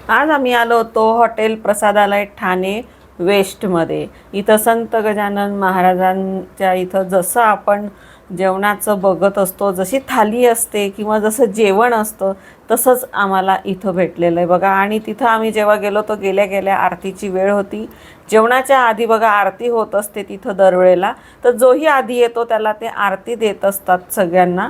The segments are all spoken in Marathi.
आज आम्ही आलो होतो हॉटेल प्रसादालय ठाणे वेस्टमध्ये। इथं संत गजानन महाराजांच्या इथं जसं आपण जेवणाचं बघत असतो, जशी थाली असते किंवा जसं जेवण असतं तसंच आम्हाला इथं भेटलेलं आहे बघा। आणि तिथं आम्ही जेव्हा गेलो तो गेल्या गेल्या आरतीची वेळ होती। जेवणाच्या आधी बघा आरती होत असते तिथं दरवेळेला, तर जोही आधी येतो त्याला ते आरती देत असतात सगळ्यांना।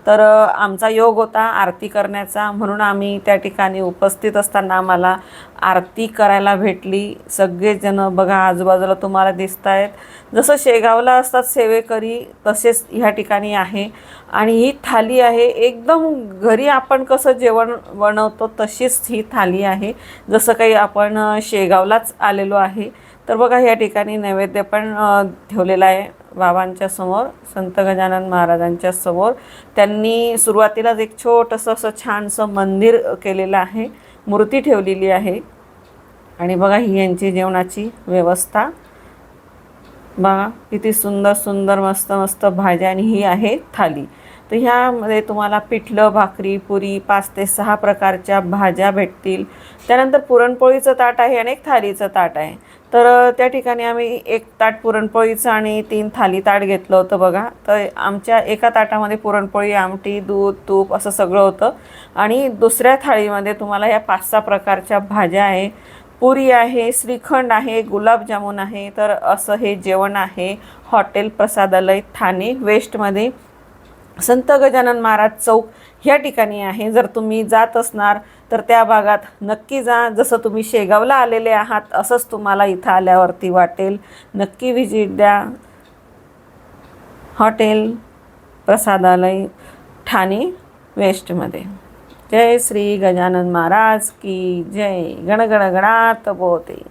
तर आमचा योग होता आरती करण्याचा, म्हणून आम्ही त्या ठिकाणी उपस्थित असताना आम्हाला आरती करायला भेटली। सगळेजण बघा आजूबाजूला तुम्हाला दिसत आहेत, जसं शेगावला असतात सेवेकरी तसेच ह्या ठिकाणी आहे। आणि ही थाली आहे एकदम घरी आपण कसं जेवण बनवतो तशीच ही थाली आहे, जसं काही आपण शेगावलाच आलेलो आहे। तर बघा या ठिकाणी नैवेद्य पण ठेवलेला आहे बाबांच्या समोर, संत गजानन महाराजांच्या समोर। त्यांनी सुरुवातीलाच एक छोटंसं असं छानसं मंदिर केलेलं आहे, मूर्ती ठेवलेली आहे। आणि बघा ही यांची जेवणाची व्यवस्था बघा, किती सुंदर सुंदर मस्त मस्त भाज्या आणि ही आहे थाली। तर ह्यामध्ये तुम्हाला पिठलं, भाकरी, पुरी 5 ते 6 प्रकारच्या भाज्या भेटतील। त्यानंतर पुरणपोळीचं ताट आहे आणि एक थालीचं ताट आहे। तर त्या ठिकाणी आम्ही 1 ताट पुरणपोळीचं आणि 3 थाली ताट घेतलं होतं बघा। तर आमच्या एका ताटामध्ये पुरणपोळी, आमटी, दूध, तूप असं सगळं होतं। आणि दुसऱ्या थाळीमध्ये तुम्हाला ह्या 5-6 प्रकारच्या भाज्या आहे, पुरी आहे, श्रीखंड आहे, गुलाबजामुन आहे। तर असं हे जेवण आहे हॉटेल प्रसादालय ठाणे वेस्टमध्ये, संत गजानन महाराज चौक ह्या ठिकाणी आहे। जर तुम्ही जात असणार तर त्या भागात नक्की जा, जसं तुम्ही शेगावला आलेले आहात असंच तुम्हाला इथं आल्यावरती वाटेल। नक्की व्हिजिट द्या हॉटेल प्रसादालय ठाणे वेस्टमध्ये। जय श्री गजानन महाराज की जय। गण गण गणात बोते।